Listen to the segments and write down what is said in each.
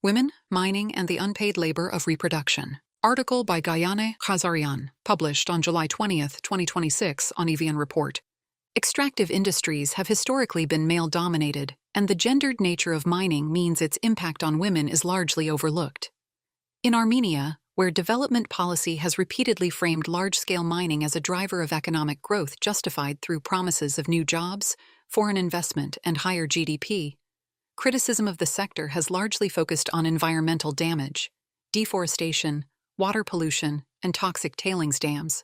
Women, Mining, and the Unpaid Labor of Reproduction. Article by Gayane Ghazaryan, published on July 20, 2026 on EVN Report. Extractive industries have historically been male-dominated, and the gendered nature of mining means its impact on women is largely overlooked. In Armenia, where development policy has repeatedly framed large-scale mining as a driver of economic growth justified through promises of new jobs, foreign investment, and higher GDP, criticism of the sector has largely focused on environmental damage, deforestation, water pollution, and toxic tailings dams.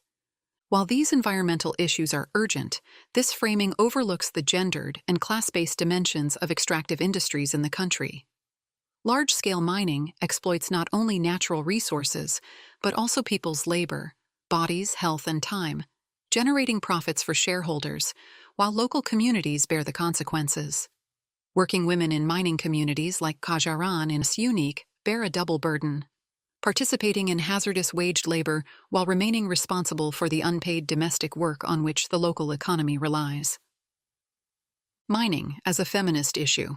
While these environmental issues are urgent, this framing overlooks the gendered and class-based dimensions of extractive industries in the country. Large-scale mining exploits not only natural resources, but also people's labor, bodies, health, and time, generating profits for shareholders, while local communities bear the consequences. Working women in mining communities like Kajaran in unique bear a double burden, participating in hazardous waged labor while remaining responsible for the unpaid domestic work on which the local economy relies. Mining as a feminist issue.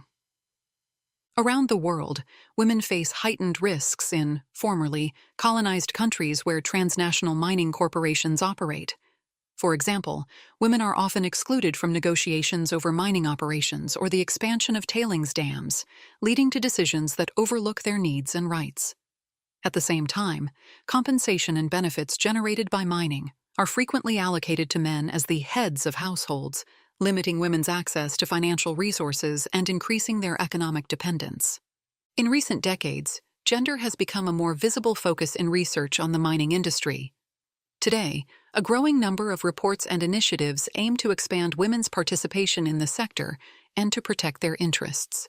Around the world, women face heightened risks in, formerly, colonized countries where transnational mining corporations operate. For example, women are often excluded from negotiations over mining operations or the expansion of tailings dams, leading to decisions that overlook their needs and rights. At the same time, compensation and benefits generated by mining are frequently allocated to men as the heads of households, limiting women's access to financial resources and increasing their economic dependence. In recent decades, gender has become a more visible focus in research on the mining industry. Today, a growing number of reports and initiatives aim to expand women's participation in the sector and to protect their interests.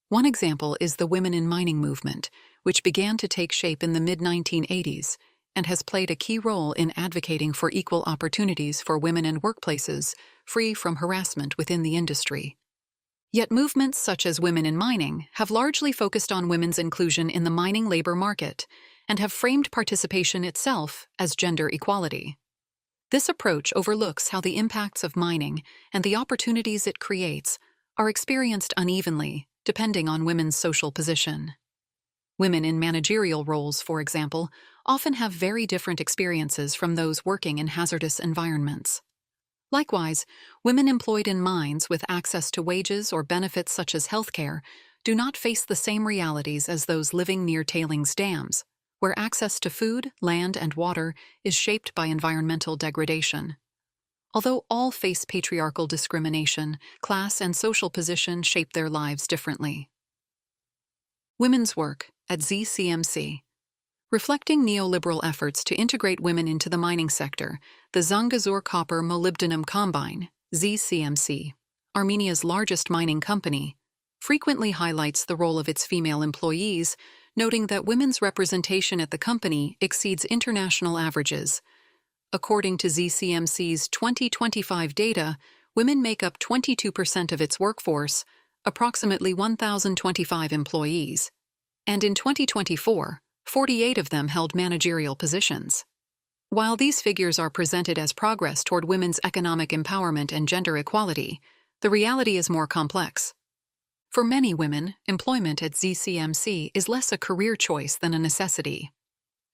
One example is the Women in Mining movement, which began to take shape in the mid-1980s and has played a key role in advocating for equal opportunities for women and workplaces free from harassment within the industry. Yet movements such as Women in Mining have largely focused on women's inclusion in the mining labor market and have framed participation itself as gender equality. This approach overlooks how the impacts of mining and the opportunities it creates are experienced unevenly depending on women's social position. Women in managerial roles, for example, often have very different experiences from those working in hazardous environments. Likewise, women employed in mines with access to wages or benefits such as healthcare do not face the same realities as those living near tailings dams, where access to food, land, and water is shaped by environmental degradation. Although all face patriarchal discrimination, class and social position shape their lives differently. Women's work at ZCMC. Reflecting neoliberal efforts to integrate women into the mining sector, the Zangezur Copper Molybdenum Combine, ZCMC, Armenia's largest mining company, frequently highlights the role of its female employees, noting that women's representation at the company exceeds international averages. According to ZCMC's 2025 data, women make up 22% of its workforce, approximately 1,025 employees. And in 2024, 48 of them held managerial positions. While these figures are presented as progress toward women's economic empowerment and gender equality, the reality is more complex. For many women, employment at ZCMC is less a career choice than a necessity.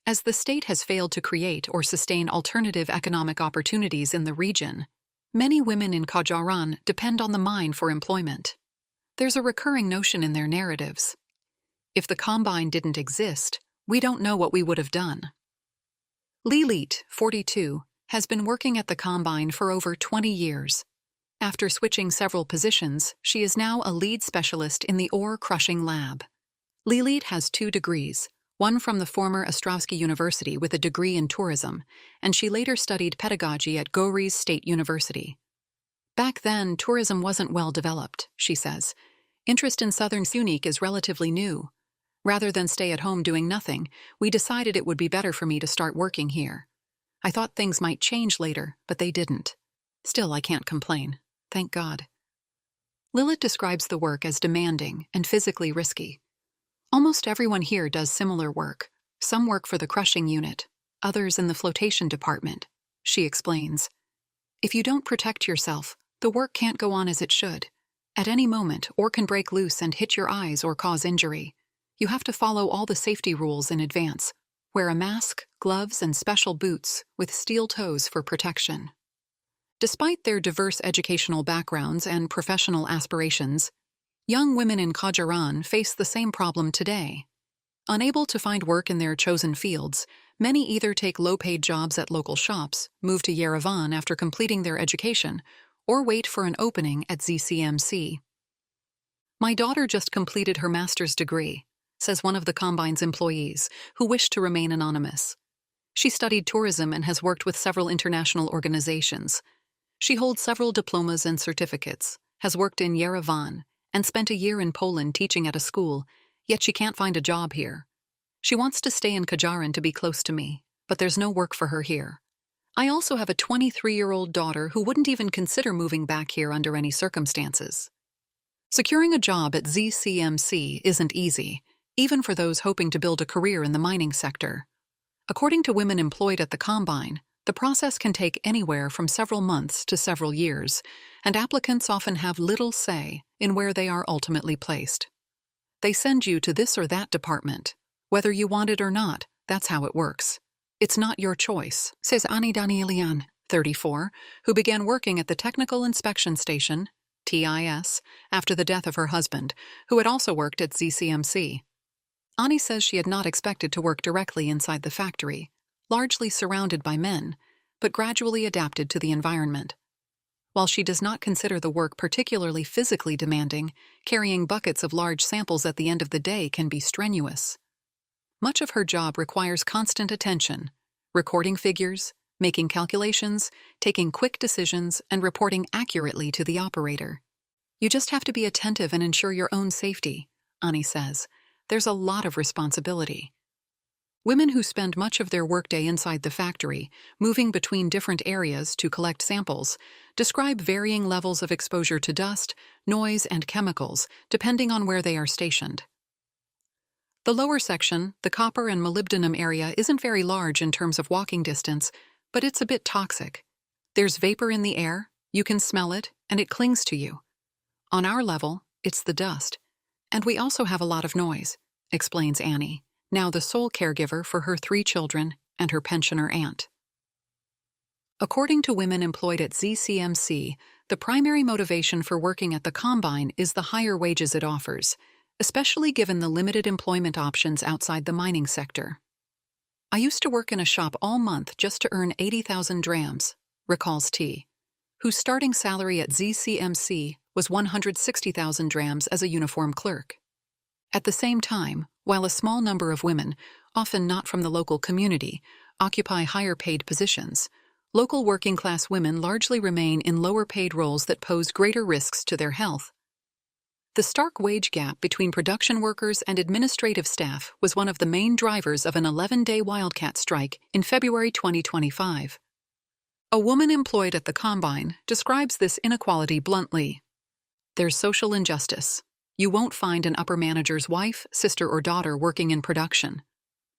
As the state has failed to create or sustain alternative economic opportunities in the region, many women in Kajaran depend on the mine for employment. There's a recurring notion in their narratives. If the combine didn't exist, we don't know what we would have done. Lilit, 42, has been working at the combine for over 20 years. After switching several positions, she is now a lead specialist in the ore crushing lab. Lilit has 2 degrees, one from the former Ostrovsky University with a degree in tourism, and she later studied pedagogy at Gori's State University. Back then, tourism wasn't well developed, she says. Interest in Southern Unique is relatively new. Rather than stay at home doing nothing, we decided it would be better for me to start working here. I thought things might change later, but they didn't. Still, I can't complain. Thank God. Lilit describes the work as demanding and physically risky. Almost everyone here does similar work. Some work for the crushing unit, others in the flotation department, she explains. If you don't protect yourself, the work can't go on as it should. At any moment, ore can break loose and hit your eyes or cause injury. You have to follow all the safety rules in advance. Wear a mask, gloves, and special boots with steel toes for protection. Despite their diverse educational backgrounds and professional aspirations, young women in Kajaran face the same problem today. Unable to find work in their chosen fields, many either take low-paid jobs at local shops, move to Yerevan after completing their education, or wait for an opening at ZCMC. My daughter just completed her master's degree, says one of the Combine's employees, who wished to remain anonymous. She studied tourism and has worked with several international organizations. She holds several diplomas and certificates, has worked in Yerevan, and spent a year in Poland teaching at a school, yet she can't find a job here. She wants to stay in Kajaran to be close to me, but there's no work for her here. I also have a 23-year-old daughter who wouldn't even consider moving back here under any circumstances. Securing a job at ZCMC isn't easy, even for those hoping to build a career in the mining sector. According to women employed at the Combine, the process can take anywhere from several months to several years, and applicants often have little say in where they are ultimately placed. They send you to this or that department. Whether you want it or not, that's how it works. It's not your choice, says Ani Danielian, 34, who began working at the Technical Inspection Station, TIS, after the death of her husband, who had also worked at ZCMC. Ani says she had not expected to work directly inside the factory, largely surrounded by men, but gradually adapted to the environment. While she does not consider the work particularly physically demanding, carrying buckets of large samples at the end of the day can be strenuous. Much of her job requires constant attention, recording figures, making calculations, taking quick decisions, and reporting accurately to the operator. You just have to be attentive and ensure your own safety, Ani says. There's a lot of responsibility. Women who spend much of their workday inside the factory, moving between different areas to collect samples, describe varying levels of exposure to dust, noise, and chemicals, depending on where they are stationed. The lower section, the copper and molybdenum area, isn't very large in terms of walking distance, but it's a bit toxic. There's vapor in the air, you can smell it, and it clings to you. On our level, it's the dust. And we also have a lot of noise, explains Annie, now the sole caregiver for her 3 children and her pensioner aunt. According to women employed at ZCMC, the primary motivation for working at the Combine is the higher wages it offers, especially given the limited employment options outside the mining sector. I used to work in a shop all month just to earn 80,000 drams, recalls T, whose starting salary at ZCMC was 160,000 drams as a uniform clerk. At the same time, while a small number of women, often not from the local community, occupy higher-paid positions, local working-class women largely remain in lower-paid roles that pose greater risks to their health. The stark wage gap between production workers and administrative staff was one of the main drivers of an 11-day wildcat strike in February 2025. A woman employed at the Combine describes this inequality bluntly. There's social injustice. You won't find an upper manager's wife, sister, or daughter working in production.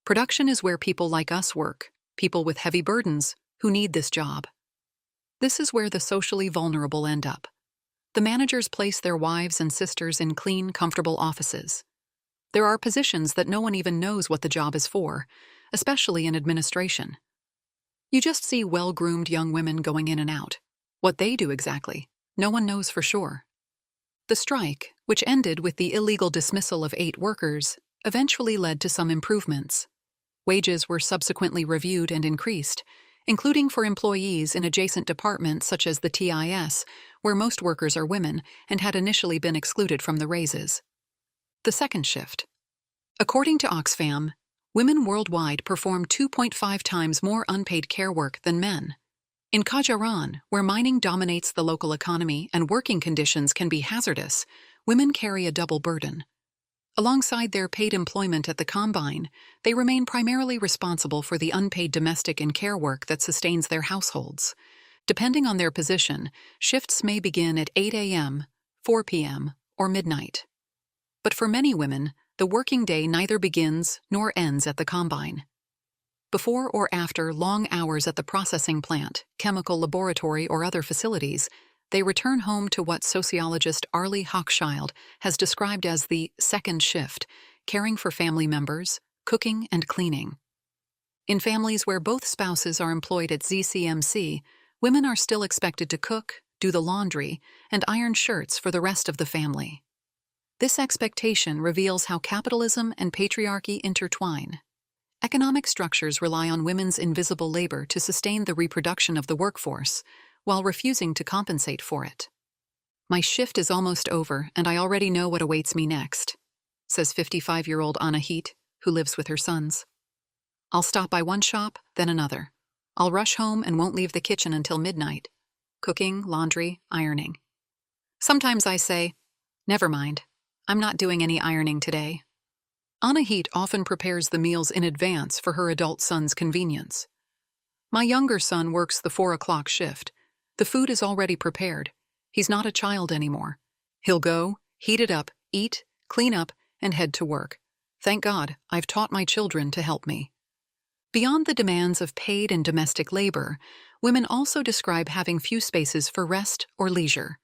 Production is where people like us work, people with heavy burdens who need this job. This is where the socially vulnerable end up. The managers place their wives and sisters in clean, comfortable offices. There are positions that no one even knows what the job is for, especially in administration. You just see well-groomed young women going in and out. What they do exactly, no one knows for sure. The strike, which ended with the illegal dismissal of 8 workers, eventually led to some improvements. Wages were subsequently reviewed and increased, including for employees in adjacent departments such as the TIS, where most workers are women and had initially been excluded from the raises. The second shift. According to Oxfam, women worldwide perform 2.5 times more unpaid care work than men. In Kajaran, where mining dominates the local economy and working conditions can be hazardous, women carry a double burden. Alongside their paid employment at the Combine, they remain primarily responsible for the unpaid domestic and care work that sustains their households. Depending on their position, shifts may begin at 8 a.m., 4 p.m., or midnight. But for many women, the working day neither begins nor ends at the Combine. Before or after long hours at the processing plant, chemical laboratory, or other facilities, they return home to what sociologist Arlie Hochschild has described as the second shift, caring for family members, cooking and cleaning. In families where both spouses are employed at ZCMC, women are still expected to cook, do the laundry, and iron shirts for the rest of the family. This expectation reveals how capitalism and patriarchy intertwine. Economic structures rely on women's invisible labor to sustain the reproduction of the workforce, while refusing to compensate for it. "My shift is almost over, and I already know what awaits me next," says 55-year-old Anahit, who lives with her sons. "I'll stop by one shop, then another. I'll rush home and won't leave the kitchen until midnight. Cooking, laundry, ironing. Sometimes I say, never mind, I'm not doing any ironing today." Anahit often prepares the meals in advance for her adult son's convenience. "My younger son works the 4 o'clock shift. The food is already prepared. He's not a child anymore. He'll go, heat it up, eat, clean up, and head to work. Thank God, I've taught my children to help me." Beyond the demands of paid and domestic labor, women also describe having few spaces for rest or leisure.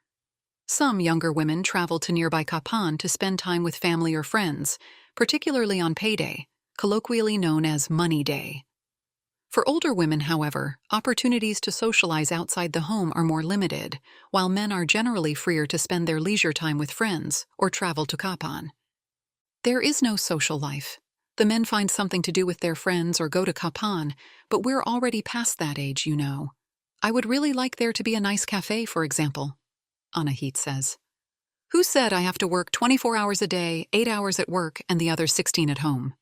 Some younger women travel to nearby Kapan to spend time with family or friends, particularly on payday, colloquially known as money day. For older women, however, opportunities to socialize outside the home are more limited, while men are generally freer to spend their leisure time with friends or travel to Kapan. There is no social life. The men find something to do with their friends or go to Kapan, but we're already past that age, you know. I would really like there to be a nice cafe, for example," Anahit says. "Who said I have to work 24 hours a day, 8 hours at work, and the other 16 at home?"